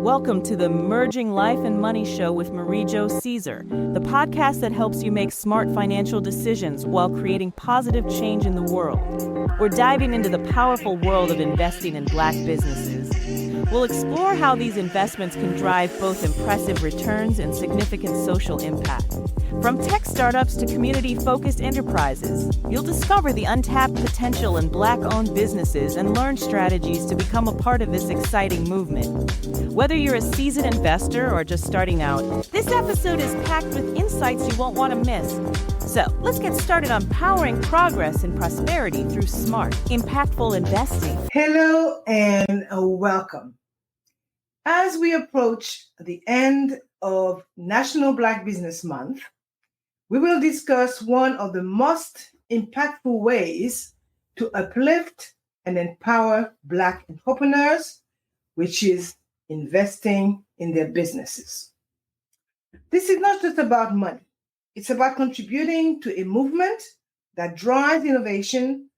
Welcome to the Merging Life and Money Show with Marie-Jo Caesar, the podcast that helps you make smart financial decisions while creating positive change in the world. We're diving into the powerful world of investing in Black businesses. We'll explore how these investments can drive both impressive returns and significant social impact. From tech startups to community-focused enterprises, you'll discover the untapped potential in Black-owned businesses and learn strategies to become a part of this exciting movement. Whether you're a seasoned investor or just starting out, this episode is packed with insights you won't want to miss. So, let's get started on powering progress and prosperity through smart, impactful investing. Hello and welcome. As we approach the end of National Black Business Month, we will discuss one of the most impactful ways to uplift and empower Black entrepreneurs, which is investing in their businesses. This is not just about money. It's about contributing to a movement that drives innovation,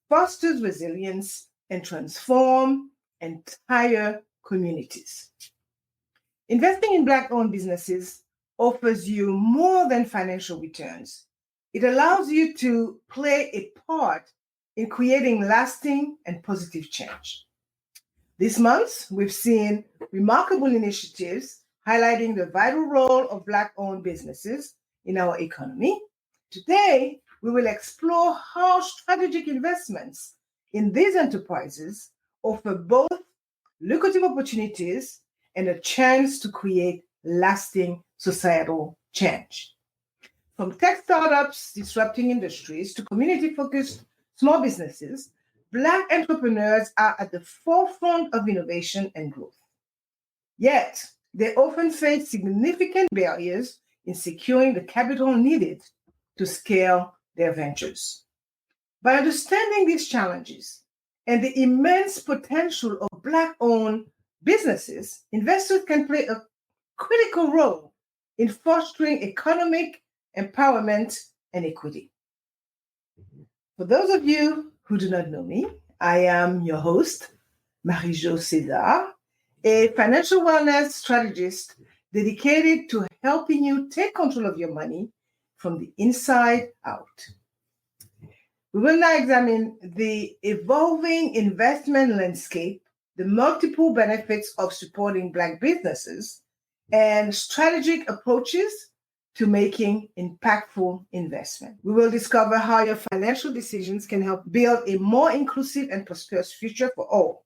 fosters resilience, and transforms entire communities. Investing in Black-owned businesses offers you more than financial returns. It allows you to play a part in creating lasting and positive change. This month, we've seen remarkable initiatives highlighting the vital role of Black-owned businesses in our economy. Today, we will explore how strategic investments in these enterprises offer both lucrative opportunities and a chance to create lasting societal change. From tech startups disrupting industries to community-focused small businesses, Black entrepreneurs are at the forefront of innovation and growth. Yet, they often face significant barriers in securing the capital needed to scale their ventures. By understanding these challenges and the immense potential of Black-owned businesses, investors can play a critical role in fostering economic empowerment and equity. For those of you who do not know me, I am your host, Marie-Jo Caesar, a financial wellness strategist dedicated to helping you take control of your money from the inside out. We will now examine the evolving investment landscape, the multiple benefits of supporting Black businesses, and strategic approaches to making impactful investment. We will discover how your financial decisions can help build a more inclusive and prosperous future for all.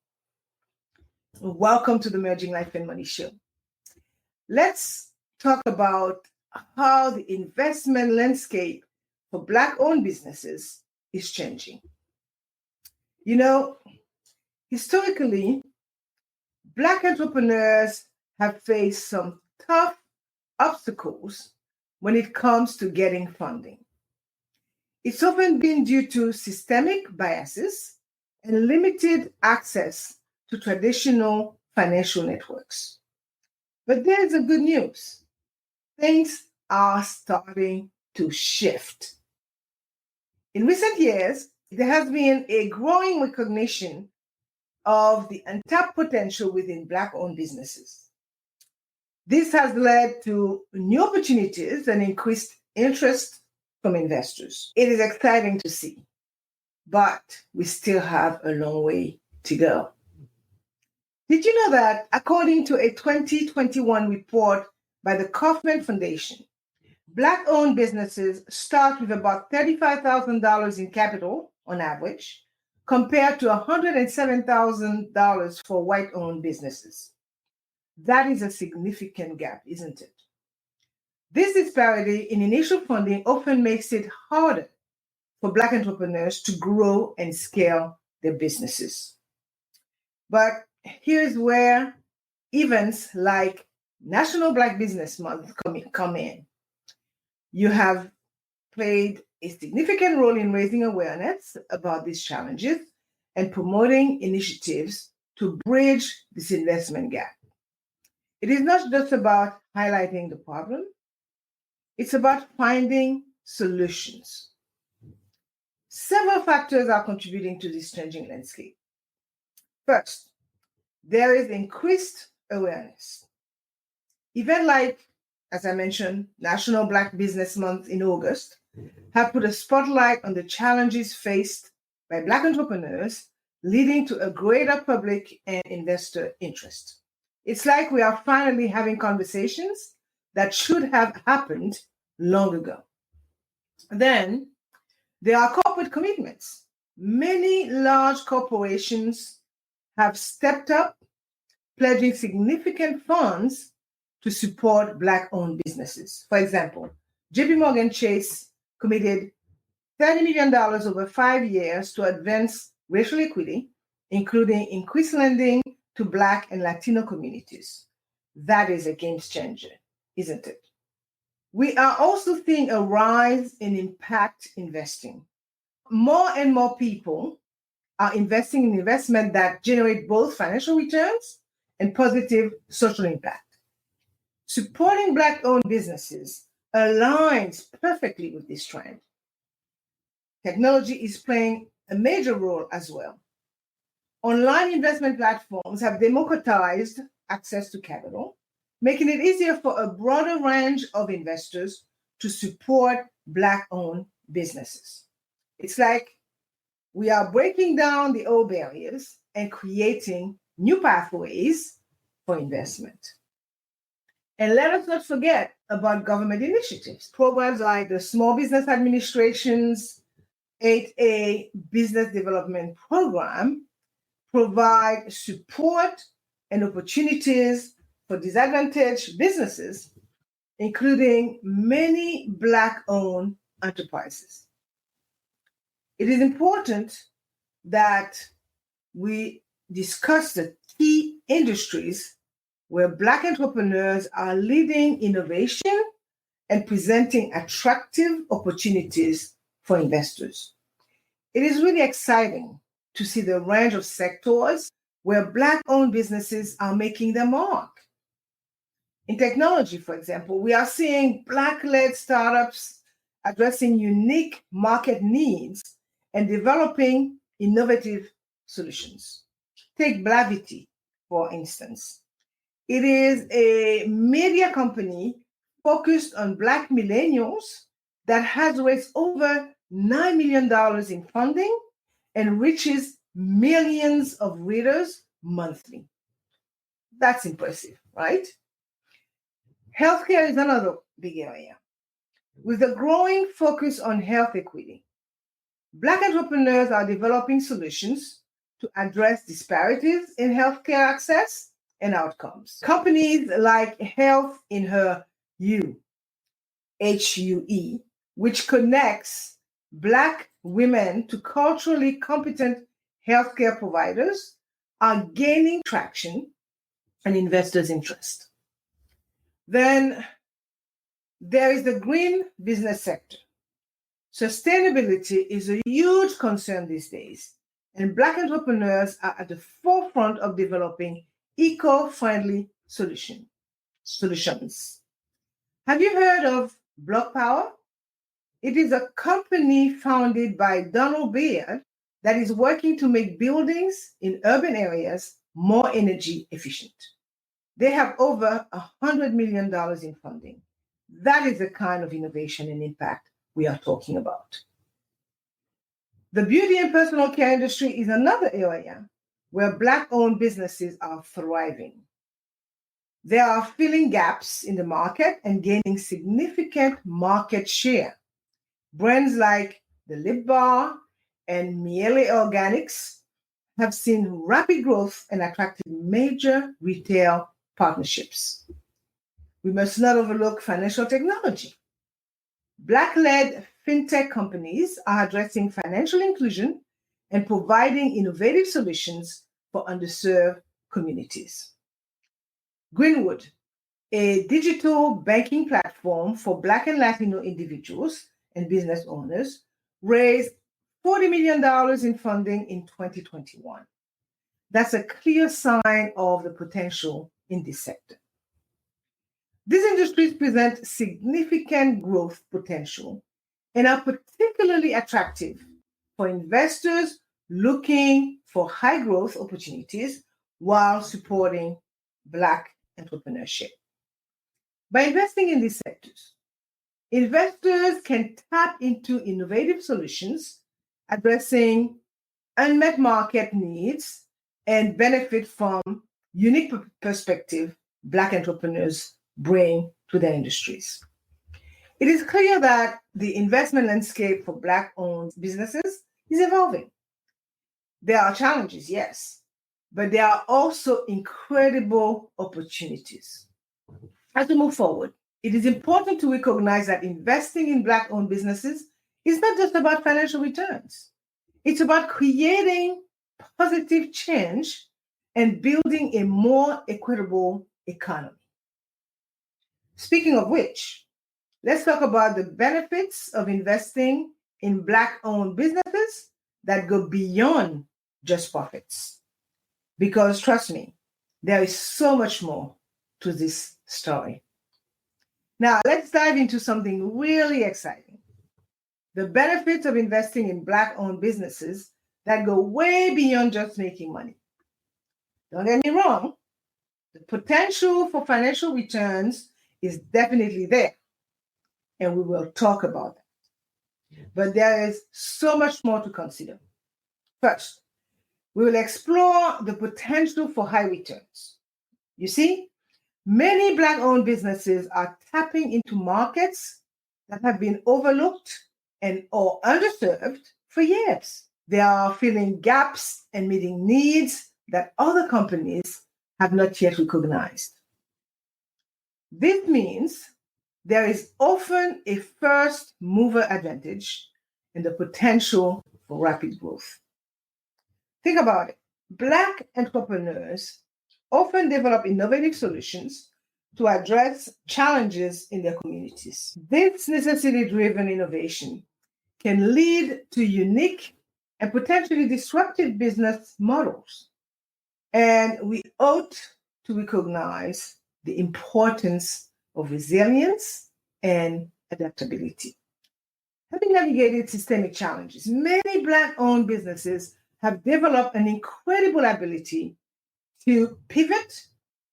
Welcome to the Merging Life and Money Show. Let's talk about how the investment landscape for Black-owned businesses is changing. You know, historically, Black entrepreneurs have faced some tough obstacles when it comes to getting funding. It's often been due to systemic biases and limited access to traditional financial networks. But there's a good news. Things are starting to shift. In recent years, there has been a growing recognition of the untapped potential within Black-owned businesses. This has led to new opportunities and increased interest from investors. It is exciting to see, but we still have a long way to go. Did you know that according to a 2021 report by the Kauffman Foundation, Black-owned businesses start with about $35,000 in capital on average, compared to $107,000 for white-owned businesses? That is a significant gap, isn't it? This disparity in initial funding often makes it harder for Black entrepreneurs to grow and scale their businesses. But here's where events like National Black Business Month come in. You have played a significant role in raising awareness about these challenges and promoting initiatives to bridge this investment gap. It is not just about highlighting the problem, it's about finding solutions. Several factors are contributing to this changing landscape. First, there is increased awareness. Events like, as I mentioned, National Black Business Month in August have put a spotlight on the challenges faced by Black entrepreneurs, leading to a greater public and investor interest. It's like we are finally having conversations that should have happened long ago. Then there are corporate commitments. Many large corporations have stepped up, pledging significant funds to support Black-owned businesses. For example, JP Morgan Chase committed $30 million over 5 years to advance racial equity, including increased lending to Black and Latino communities. That is a game changer, isn't it? We are also seeing a rise in impact investing. More and more people are investing in investment that generate both financial returns and positive social impact. Supporting Black-owned businesses aligns perfectly with this trend. Technology is playing a major role as well. Online investment platforms have democratized access to capital, making it easier for a broader range of investors to support Black-owned businesses. It's like we are breaking down the old barriers and creating new pathways for investment. And let us not forget about government initiatives. Programs like the Small Business Administration's 8A Business Development Program provide support and opportunities for disadvantaged businesses, including many Black-owned enterprises. It is important that we discuss the key industries where Black entrepreneurs are leading innovation and presenting attractive opportunities for investors. It is really exciting to see the range of sectors where Black-owned businesses are making their mark. In technology, for example, we are seeing Black-led startups addressing unique market needs and developing innovative solutions. Take Blavity, for instance. It is a media company focused on Black millennials that has raised over $9 million in funding and reaches millions of readers monthly. That's impressive, right? Healthcare is another big area. With a growing focus on health equity, Black entrepreneurs are developing solutions to address disparities in healthcare access and outcomes. Companies like Health in Her You, HUE, which connects Black women to culturally competent healthcare providers, are gaining traction and investors' interest. Then there is the green business sector. Sustainability is a huge concern these days, and Black entrepreneurs are at the forefront of developing eco-friendly solutions. Have you heard of Block Power? It is a company founded by Donald Beard that is working to make buildings in urban areas more energy efficient. They have over $100 million in funding. That is the kind of innovation and impact we are talking about. The beauty and personal care industry is another area where Black-owned businesses are thriving. They are filling gaps in the market and gaining significant market share. Brands like the Lip Bar and Miele Organics have seen rapid growth and attracted major retail partnerships. We must not overlook financial technology. Black-led Fintech companies are addressing financial inclusion and providing innovative solutions for underserved communities. Greenwood, a digital banking platform for Black and Latino individuals and business owners, raised $40 million in funding in 2021. That's a clear sign of the potential in this sector. These industries present significant growth potential and are particularly attractive for investors looking for high growth opportunities while supporting Black entrepreneurship. By investing in these sectors, investors can tap into innovative solutions addressing unmet market needs and benefit from unique perspective Black entrepreneurs bring to their industries. It is clear that the investment landscape for Black-owned businesses is evolving. There are challenges, yes, but there are also incredible opportunities. As we move forward, it is important to recognize that investing in Black-owned businesses is not just about financial returns. It's about creating positive change and building a more equitable economy. Speaking of which, let's talk about the benefits of investing in Black-owned businesses that go beyond just profits. Because trust me, there is so much more to this story. Now, let's dive into something really exciting. The benefits of investing in Black-owned businesses that go way beyond just making money. Don't get me wrong, the potential for financial returns is definitely there, and we will talk about that. But there is so much more to consider. First, we will explore the potential for high returns. You see, many Black-owned businesses are tapping into markets that have been overlooked and or underserved for years. They are filling gaps and meeting needs that other companies have not yet recognized. This means there is often a first mover advantage and the potential for rapid growth. Think about it. Black entrepreneurs often develop innovative solutions to address challenges in their communities. This necessity-driven innovation can lead to unique and potentially disruptive business models. And we ought to recognize the importance of resilience and adaptability. Having navigated systemic challenges, many Black-owned businesses have developed an incredible ability to pivot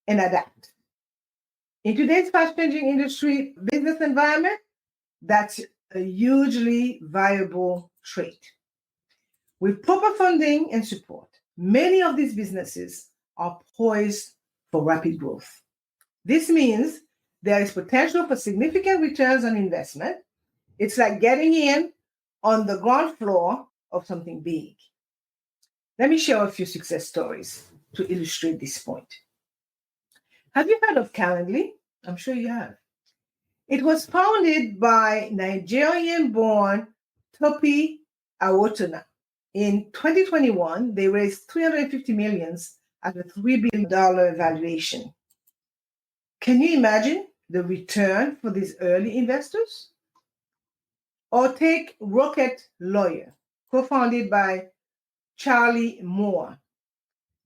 and adapt. In today's fast-changing industry business environment, that's a hugely valuable trait. With proper funding and support, many of these businesses are poised for rapid growth. This means there is potential for significant returns on investment. It's like getting in on the ground floor of something big. Let me share a few success stories to illustrate this point. Have you heard of Calendly? I'm sure you have. It was founded by Nigerian-born Topi Awotona. In 2021, they raised $350 million at a $3 billion valuation. Can you imagine the return for these early investors? Or take Rocket Lawyer, co-founded by Charlie Moore.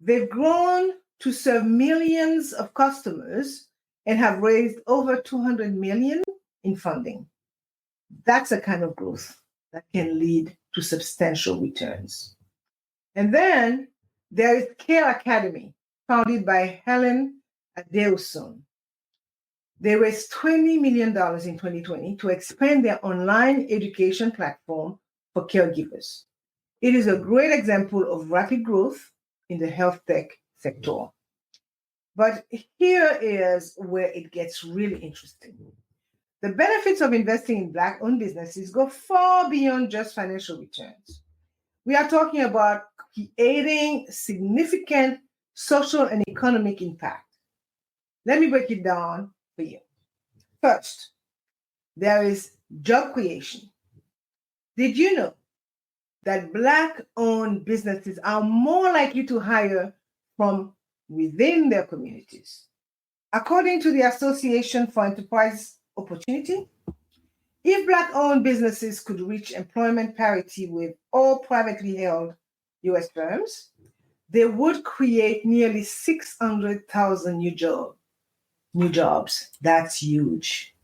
They've grown to serve millions of customers and have raised over $200 million in funding. That's a kind of growth that can lead to substantial returns. And then there is Care Academy, founded by Helen Adeuson. They raised $20 million in 2020 to expand their online education platform for caregivers. It is a great example of rapid growth in the health tech sector. But here is where it gets really interesting. The benefits of investing in Black-owned businesses go far beyond just financial returns. We are talking about creating significant social and economic impact. Let me break it down for you. First, there is job creation. Did you know that Black-owned businesses are more likely to hire from within their communities? According to the Association for Enterprise Opportunity, if Black-owned businesses could reach employment parity with all privately held U.S. firms, they would create nearly 600,000 new jobs. That's huge.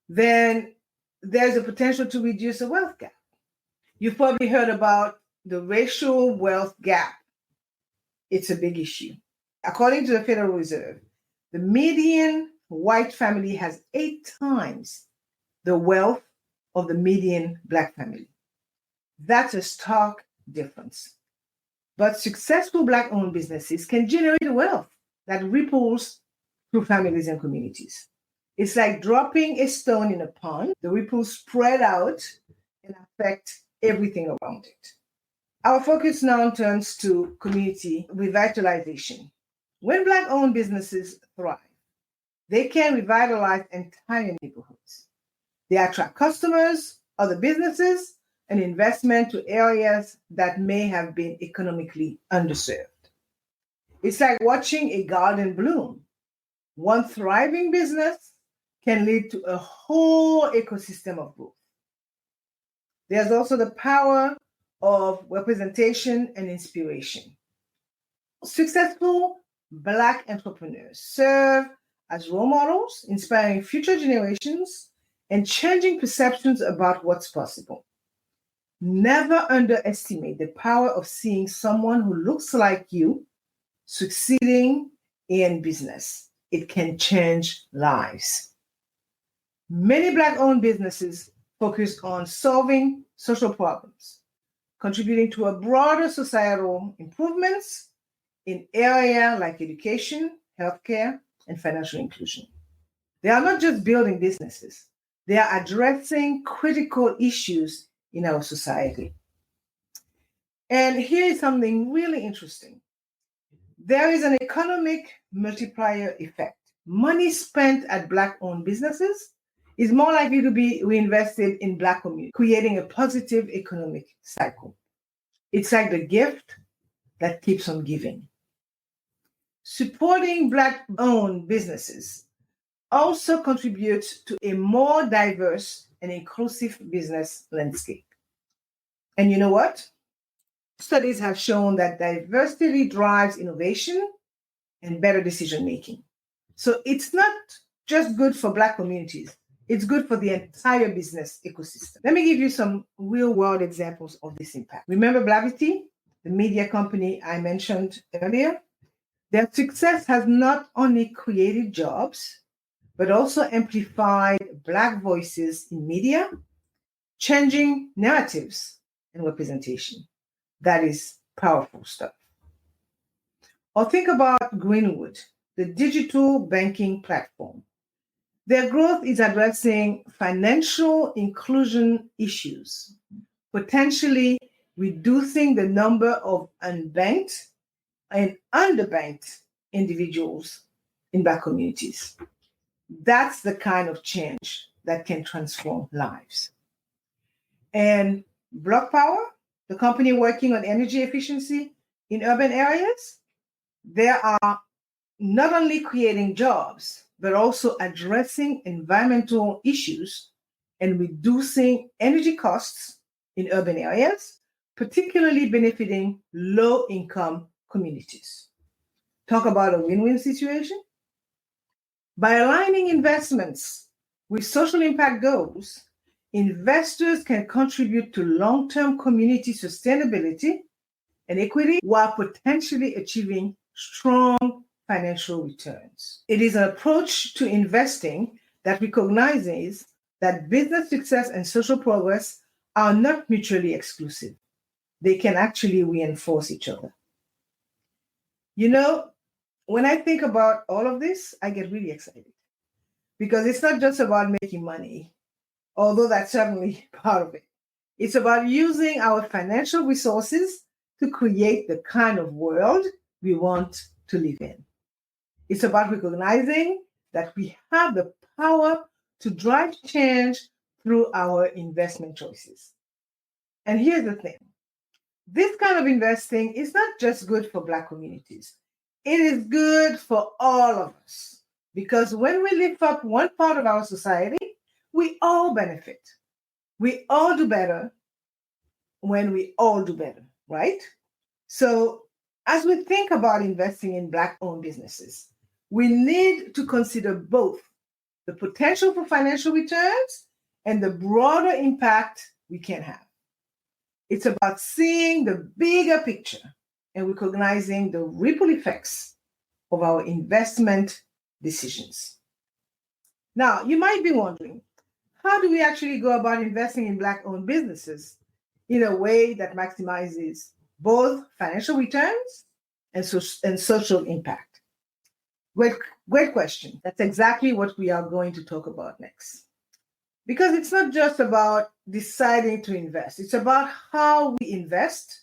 Then there's a potential to reduce the wealth gap. You've probably heard about the racial wealth gap. It's a big issue. According to the Federal Reserve, the median white family has 8 times the wealth of the median Black family. That's a stark difference. But successful Black-owned businesses can generate wealth that ripples through families and communities. It's like dropping a stone in a pond. The ripples spread out and affect everything around it. Our focus now turns to community revitalization. When Black-owned businesses thrive, they can revitalize entire neighborhoods. They attract customers, other businesses, and investment to areas that may have been economically underserved. It's like watching a garden bloom. One thriving business can lead to a whole ecosystem of growth. There's also the power of representation and inspiration. Successful Black entrepreneurs serve as role models, inspiring future generations and changing perceptions about what's possible. Never underestimate the power of seeing someone who looks like you succeeding in business. It can change lives. Many Black-owned businesses focus on solving social problems, contributing to a broader societal improvements in areas like education, healthcare, and financial inclusion. They are not just building businesses, they are addressing critical issues in our society. And here is something really interesting. There is an economic multiplier effect. Money spent at Black-owned businesses is more likely to be reinvested in Black communities, creating a positive economic cycle. It's like the gift that keeps on giving. Supporting Black-owned businesses also contributes to a more diverse and inclusive business landscape. And you know what? Studies have shown that diversity drives innovation and better decision making. So it's not just good for Black communities, it's good for the entire business ecosystem. Let me give you some real world examples of this impact. Remember Blavity, the media company I mentioned earlier? Their success has not only created jobs, but also amplified Black voices in media, changing narratives and representation. That is powerful stuff. Or think about Greenwood, the digital banking platform. Their growth is addressing financial inclusion issues, potentially reducing the number of unbanked and underbanked individuals in Black communities. That's the kind of change that can transform lives. And Block Power, the company working on energy efficiency in urban areas, they are not only creating jobs, but also addressing environmental issues and reducing energy costs in urban areas, particularly benefiting low-income communities. Talk about a win-win situation. By aligning investments with social impact goals, investors can contribute to long-term community sustainability and equity while potentially achieving strong financial returns. It is an approach to investing that recognizes that business success and social progress are not mutually exclusive. They can actually reinforce each other. You know, when I think about all of this, I get really excited because it's not just about making money, although that's certainly part of it. It's about using our financial resources to create the kind of world we want to live in. It's about recognizing that we have the power to drive change through our investment choices. And here's the thing. This kind of investing is not just good for Black communities. It is good for all of us. Because when we lift up one part of our society, we all benefit. We all do better when we all do better, right? So as we think about investing in Black-owned businesses, we need to consider both the potential for financial returns and the broader impact we can have. It's about seeing the bigger picture and recognizing the ripple effects of our investment decisions. Now, you might be wondering, how do we actually go about investing in Black-owned businesses in a way that maximizes both financial returns and social impact? Great question. That's exactly what we are going to talk about next. Because it's not just about deciding to invest, it's about how we invest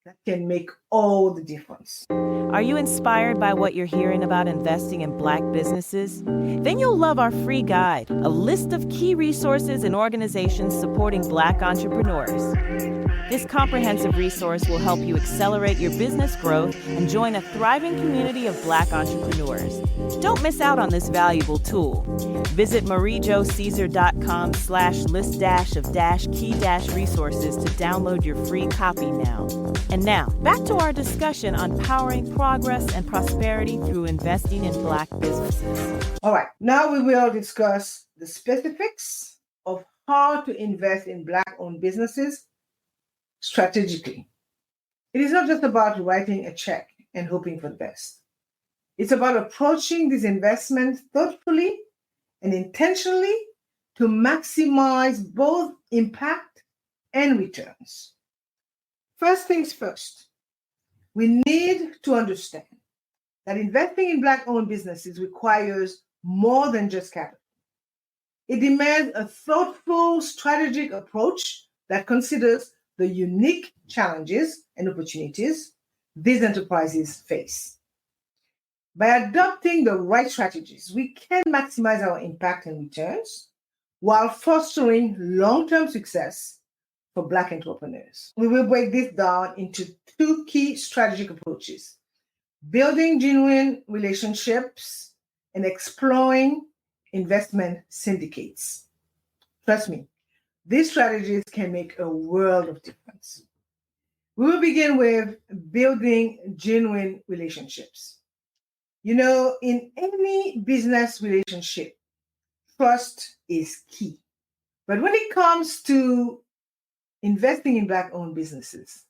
that can make all the difference. Are you inspired by what you're hearing about investing in Black businesses? Then you'll love our free guide, a list of key resources and organizations supporting Black entrepreneurs. This comprehensive resource will help you accelerate your business growth and join a thriving community of Black entrepreneurs. Don't miss out on this valuable tool. Visit mariejocaesar.com/list-of-key-resources to download your free copy now. And now, back to our discussion on powering progress and prosperity through investing in Black businesses. All right, now we will discuss the specifics of how to invest in Black-owned businesses strategically. It is not just about writing a check and hoping for the best. It's about approaching these investments thoughtfully and intentionally to maximize both impact and returns. First things first, we need to understand that investing in Black-owned businesses requires more than just capital. It demands a thoughtful, strategic approach that considers the unique challenges and opportunities these enterprises face. By adopting the right strategies, we can maximize our impact and returns while fostering long-term success for Black entrepreneurs. We will break this down into two key strategic approaches: building genuine relationships and exploring investment syndicates. Trust me, these strategies can make a world of difference. We will begin with building genuine relationships. You know, in any business relationship, trust is key. But when it comes to investing in Black-owned businesses,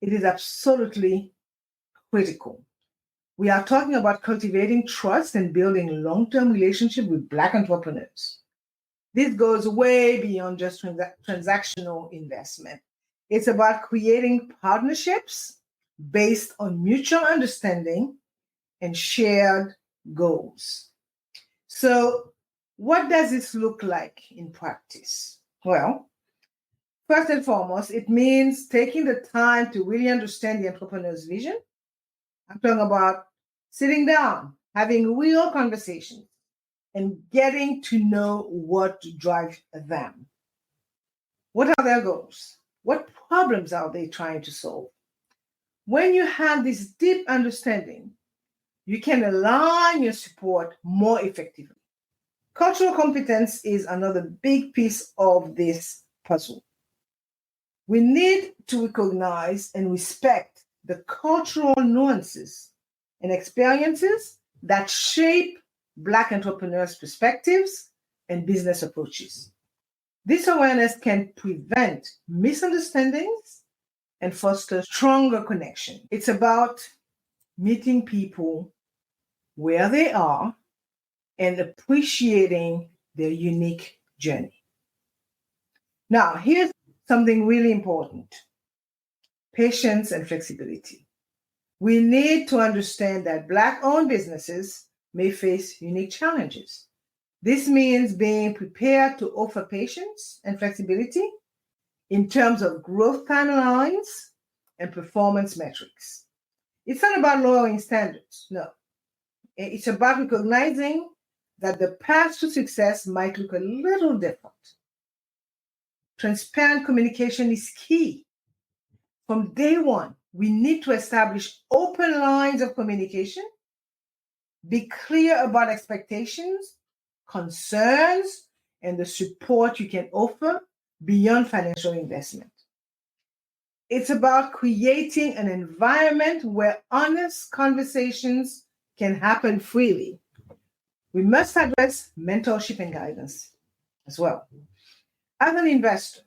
it is absolutely critical. We are talking about cultivating trust and building long-term relationships with Black entrepreneurs. This goes way beyond just transactional investment. It's about creating partnerships based on mutual understanding and shared goals. So, what does this look like in practice? Well, first and foremost, it means taking the time to really understand the entrepreneur's vision. I'm talking about sitting down, having real conversations, and getting to know what drives them. What are their goals? What problems are they trying to solve? When you have this deep understanding, you can align your support more effectively. Cultural competence is another big piece of this puzzle. We need to recognize and respect the cultural nuances and experiences that shape Black entrepreneurs' perspectives and business approaches. This awareness can prevent misunderstandings and foster stronger connection. It's about meeting people where they are and appreciating their unique journey. Now, here's something really important: patience and flexibility. We need to understand that Black-owned businesses may face unique challenges. This means being prepared to offer patience and flexibility in terms of growth timelines and performance metrics. It's not about lowering standards, no. It's about recognizing that the path to success might look a little different. Transparent communication is key. From day one, we need to establish open lines of communication, be clear about expectations, concerns, and the support you can offer beyond financial investment. It's about creating an environment where honest conversations can happen freely. We must address mentorship and guidance as well. As an investor,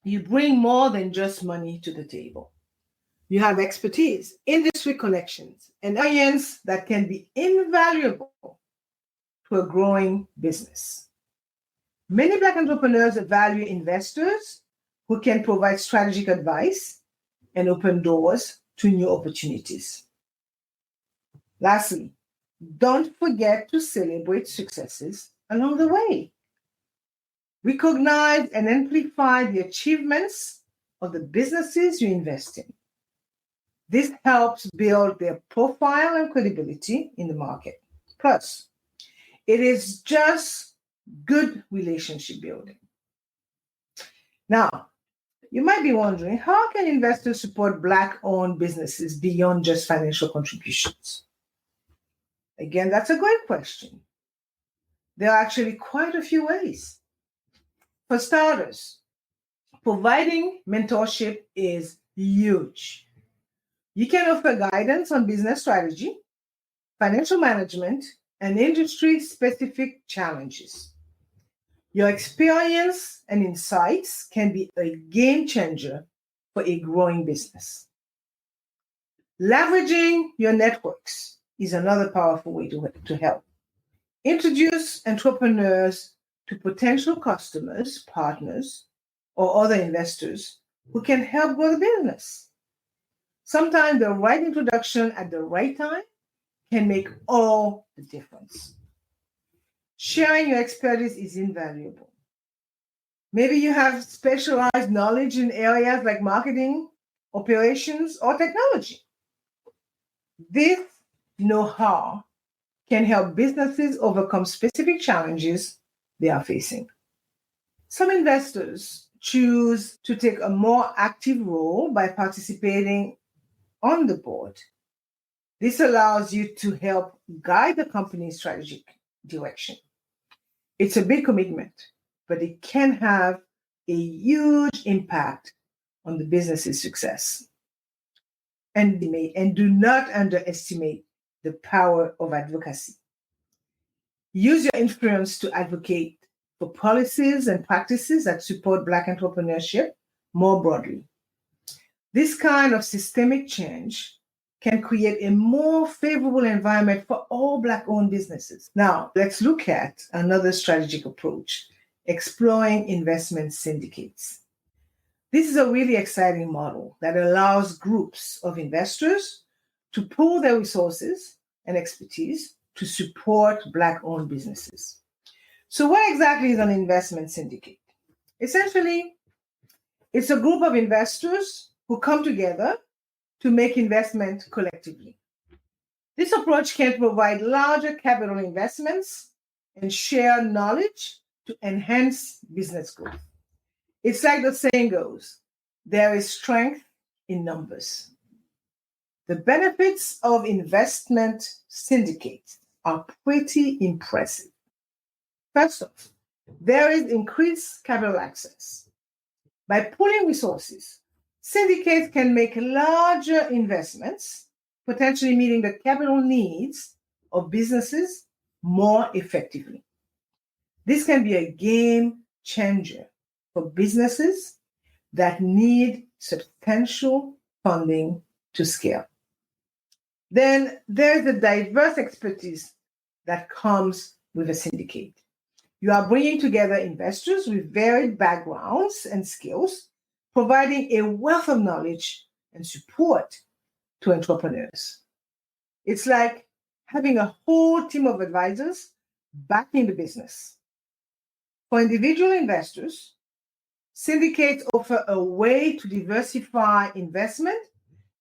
you bring more than just money to the table. You have expertise, industry connections, and audience that can be invaluable to a growing business. Many Black entrepreneurs value investors who can provide strategic advice and open doors to new opportunities. Lastly, don't forget to celebrate successes along the way. Recognize and amplify the achievements of the businesses you invest in. This helps build their profile and credibility in the market. Plus, it is just good relationship building. Now, you might be wondering, how can investors support Black-owned businesses beyond just financial contributions? Again, that's a great question. There are actually quite a few ways. For starters, providing mentorship is huge. You can offer guidance on business strategy, financial management, and industry-specific challenges. Your experience and insights can be a game changer for a growing business. Leveraging your networks is another powerful way to help. Introduce entrepreneurs to potential customers, partners, or other investors who can help grow the business. Sometimes the right introduction at the right time can make all the difference. Sharing your expertise is invaluable. Maybe you have specialized knowledge in areas like marketing, operations, or technology. This know-how can help businesses overcome specific challenges they are facing. Some investors choose to take a more active role by participating on the board. This allows you to help guide the company's strategic direction. It's a big commitment, but it can have a huge impact on the business's success. And do not underestimate the power of advocacy. Use your influence to advocate for policies and practices that support Black entrepreneurship more broadly. This kind of systemic change can create a more favorable environment for all Black-owned businesses. Now, let's look at another strategic approach, exploring investment syndicates. This is a really exciting model that allows groups of investors to pool their resources and expertise to support Black-owned businesses. So what exactly is an investment syndicate? Essentially, it's a group of investors who come together to make investment collectively. This approach can provide larger capital investments and share knowledge to enhance business growth. It's like the saying goes, there is strength in numbers. The benefits of investment syndicates are pretty impressive. First off, there is increased capital access. By pooling resources, syndicates can make larger investments, potentially meeting the capital needs of businesses more effectively. This can be a game changer for businesses that need substantial funding to scale. Then there's the diverse expertise that comes with a syndicate. You are bringing together investors with varied backgrounds and skills, providing a wealth of knowledge and support to entrepreneurs. It's like having a whole team of advisors backing the business. For individual investors, syndicates offer a way to diversify investment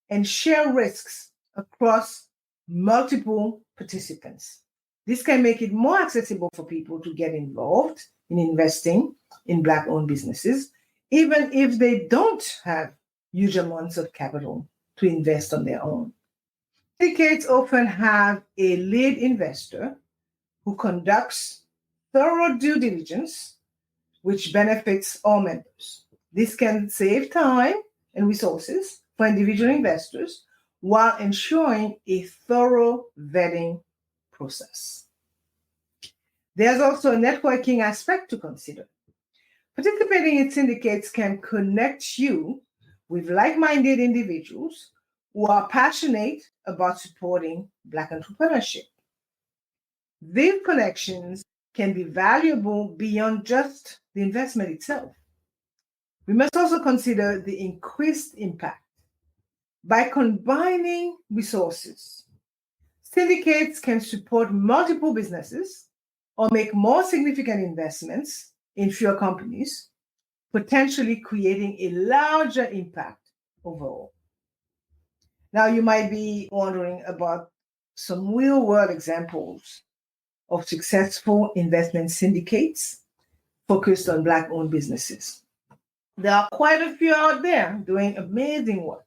and share risks across multiple participants. This can make it more accessible for people to get involved in investing in Black-owned businesses, even if they don't have huge amounts of capital to invest on their own. Syndicates often have a lead investor who conducts thorough due diligence, which benefits all members. This can save time and resources for individual investors while ensuring a thorough vetting process. There's also a networking aspect to consider. Participating in syndicates can connect you with like-minded individuals who are passionate about supporting Black entrepreneurship. These connections can be valuable beyond just the investment itself. We must also consider the increased impact. By combining resources, syndicates can support multiple businesses or make more significant investments in fewer companies, potentially creating a larger impact overall. Now, you might be wondering about some real world examples of successful investment syndicates focused on Black owned businesses. There are quite a few out there doing amazing work.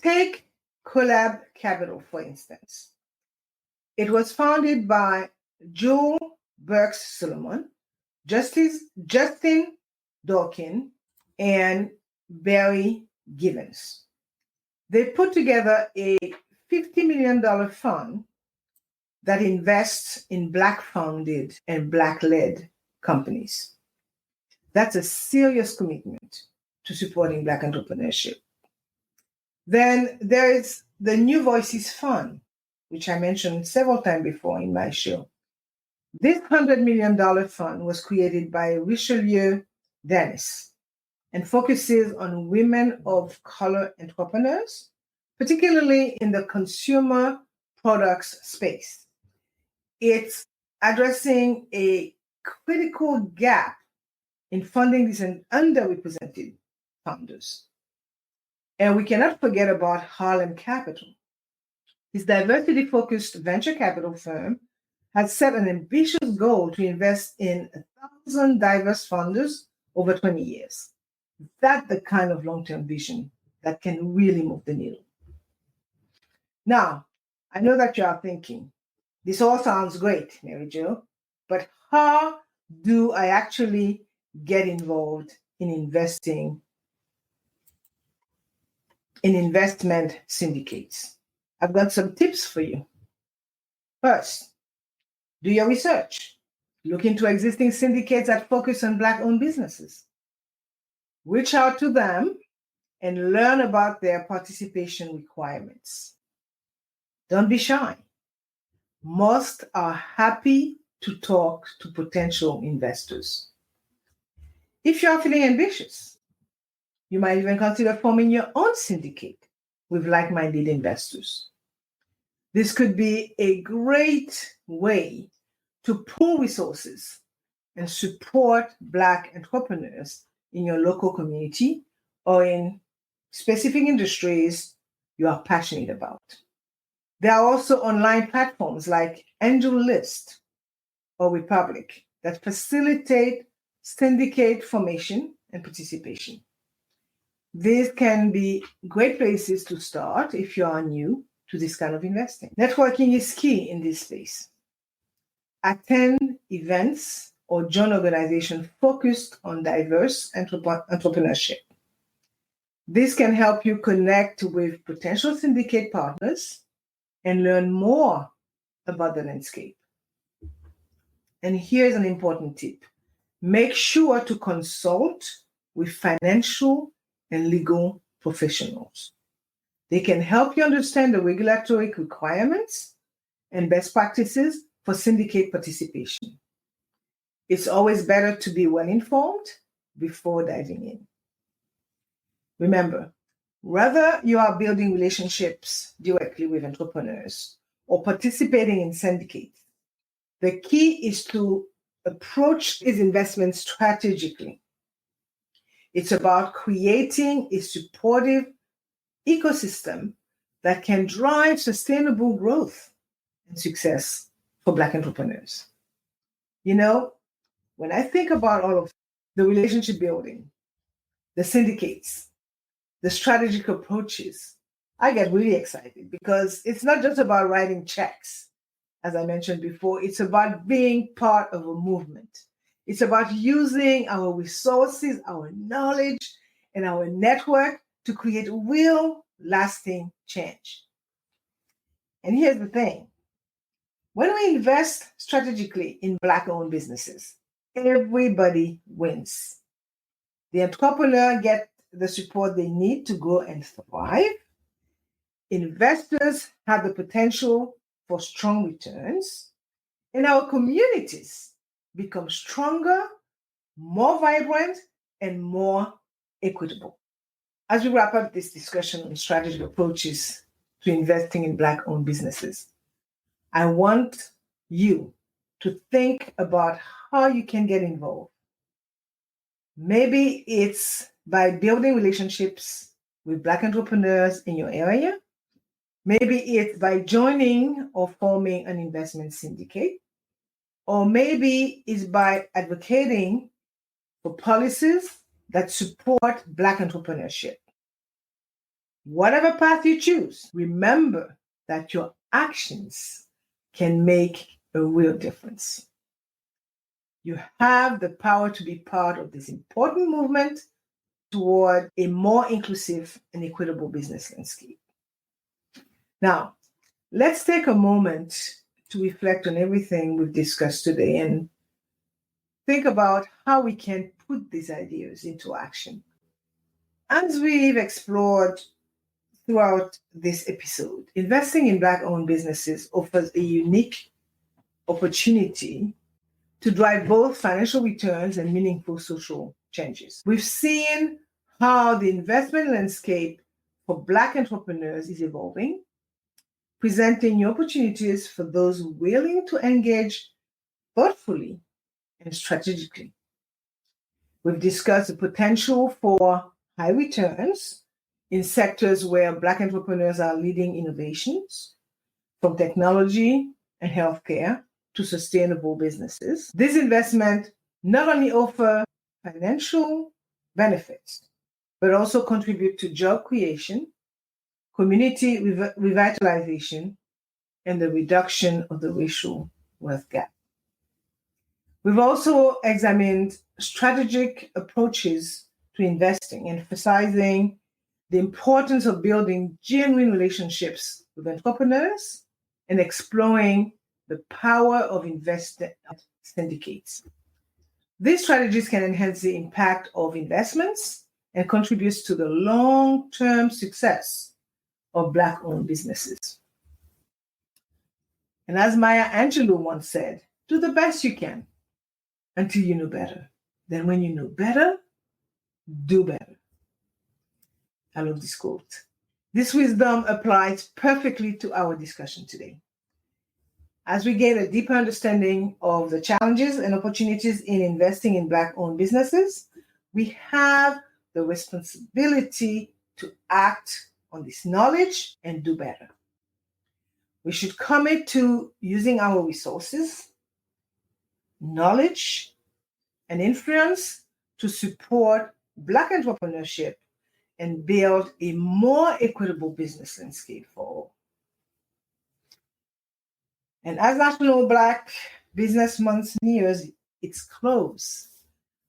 Take Collab Capital, for instance. It was founded by Joe Burks Solomon, Justin Dawkin, and Barry Givens. They put together a $50 million fund that invests in Black-founded and Black-led companies. That's a serious commitment to supporting Black entrepreneurship. Then there is the New Voices Fund, which I mentioned several times before in my show. This $100 million fund was created by Richelieu Dennis and focuses on women of color entrepreneurs, particularly in the consumer products space. It's addressing a critical gap in funding these underrepresented founders. And we cannot forget about Harlem Capital. This diversity-focused venture capital firm has set an ambitious goal to invest in 1,000 diverse funders over 20 years. That's the kind of long-term vision that can really move the needle. Now, I know that you are thinking, this all sounds great, Mary Jo, but how do I actually get involved in investing in investment syndicates? I've got some tips for you. First, do your research. Look into existing syndicates that focus on Black-owned businesses. Reach out to them and learn about their participation requirements. Don't be shy. Most are happy to talk to potential investors. If you are feeling ambitious, you might even consider forming your own syndicate with like-minded investors. This could be a great way to pool resources and support Black entrepreneurs in your local community or in specific industries you are passionate about. There are also online platforms like AngelList or Republic that facilitate syndicate formation and participation. These can be great places to start if you are new to this kind of investing. Networking is key in this space. Attend events or join organizations focused on diverse entrepreneurship. This can help you connect with potential syndicate partners and learn more about the landscape. And here's an important tip. Make sure to consult with financial and legal professionals. They can help you understand the regulatory requirements and best practices for syndicate participation. It's always better to be well informed before diving in. Remember, whether you are building relationships directly with entrepreneurs or participating in syndicates, the key is to approach these investments strategically. It's about creating a supportive ecosystem that can drive sustainable growth and success for Black entrepreneurs. You know, when I think about all of the relationship building, the syndicates, the strategic approaches, I get really excited because it's not just about writing checks. As I mentioned before, it's about being part of a movement. It's about using our resources, our knowledge, and our network to create real, lasting change. And here's the thing. When we invest strategically in Black-owned businesses, everybody wins. The entrepreneur gets the support they need to grow and thrive. investors have the potential for strong returns, and our communities become stronger, more vibrant, and more equitable. As we wrap up this discussion on strategic approaches to investing in Black-owned businesses, I want you to think about how you can get involved. Maybe it's by building relationships with Black entrepreneurs in your area. Maybe it's by joining or forming an investment syndicate. Or maybe it's by advocating for policies that support Black entrepreneurship. Whatever path you choose, remember that your actions can make a real difference. You have the power to be part of this important movement toward a more inclusive and equitable business landscape. Now, let's take a moment to reflect on everything we've discussed today and think about how we can put these ideas into action. As we've explored throughout this episode, investing in Black-owned businesses offers a unique opportunity to drive both financial returns and meaningful social changes. We've seen how the investment landscape for Black entrepreneurs is evolving, presenting new opportunities for those willing to engage thoughtfully and strategically. We've discussed the potential for high returns in sectors where Black entrepreneurs are leading innovations, from technology and healthcare to sustainable businesses. This investment not only offers financial benefits, but also contribute to job creation, community revitalization, and the reduction of the racial wealth gap. We've also examined strategic approaches to investing, emphasizing the importance of building genuine relationships with entrepreneurs and exploring the power of investment syndicates. These strategies can enhance the impact of investments and contribute to the long-term success of Black-owned businesses. And as Maya Angelou once said, do the best you can until you know better. Then when you know better, do better. I love this quote. This wisdom applies perfectly to our discussion today. As we gain a deeper understanding of the challenges and opportunities in investing in Black-owned businesses, we have the responsibility to act on this knowledge and do better. We should commit to using our resources, knowledge, and influence to support Black entrepreneurship and build a more equitable business landscape for all. And as National Black Business Month nears its close,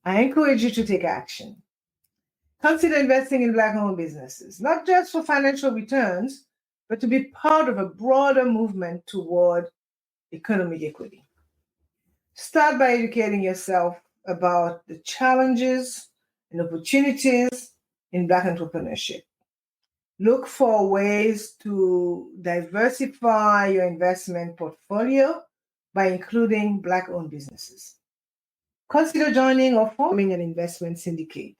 I encourage you to take action. Consider investing in Black-owned businesses, not just for financial returns, but to be part of a broader movement toward economic equity. Start by educating yourself about the challenges and opportunities in Black entrepreneurship. Look for ways to diversify your investment portfolio by including Black-owned businesses. Consider joining or forming an investment syndicate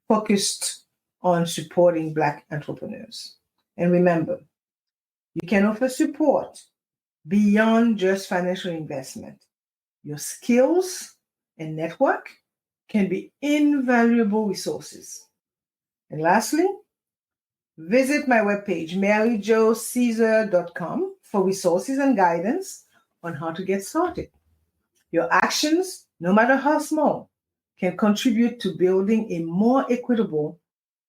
focused on supporting Black entrepreneurs. And remember, you can offer support beyond just financial investment. Your skills and network can be invaluable resources. And lastly, visit my webpage, maryjocaesar.com, for resources and guidance on how to get started. Your actions, no matter how small, can contribute to building a more equitable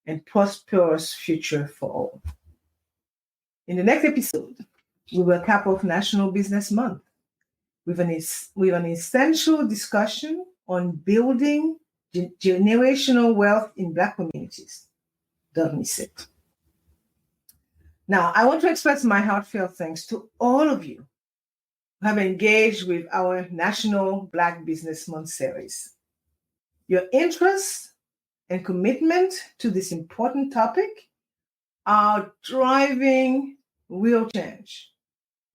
and prosperous future for all. In the next episode, we will cap off National Business Month with an essential discussion on building generational wealth in Black communities. Don't miss it. Now, I want to express my heartfelt thanks to all of you who have engaged with our National Black Business Month series. Your interest and commitment to this important topic are driving real change.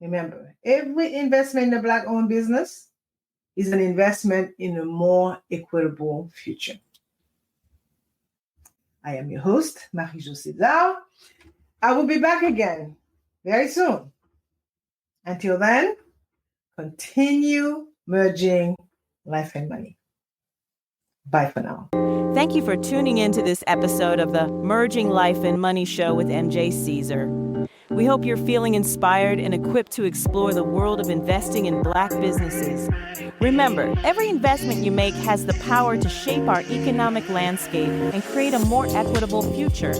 Remember, every investment in a Black-owned business is an investment in a more equitable future. I am your host, Marie-Jo César. I will be back again very soon. Until then, continue merging life and money. Bye for now. Thank you for tuning in to this episode of the Merging Life and Money Show with MJ Caesar. We hope you're feeling inspired and equipped to explore the world of investing in Black businesses. Remember, every investment you make has the power to shape our economic landscape and create a more equitable future.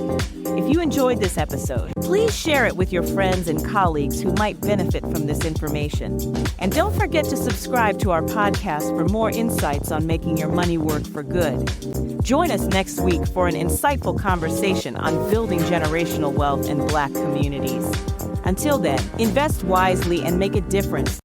If you enjoyed this episode, please share it with your friends and colleagues who might benefit from this information. And don't forget to subscribe to our podcast for more insights on making your money work for good. Join us next week for an insightful conversation on building generational wealth in Black communities. Until then, invest wisely and make a difference.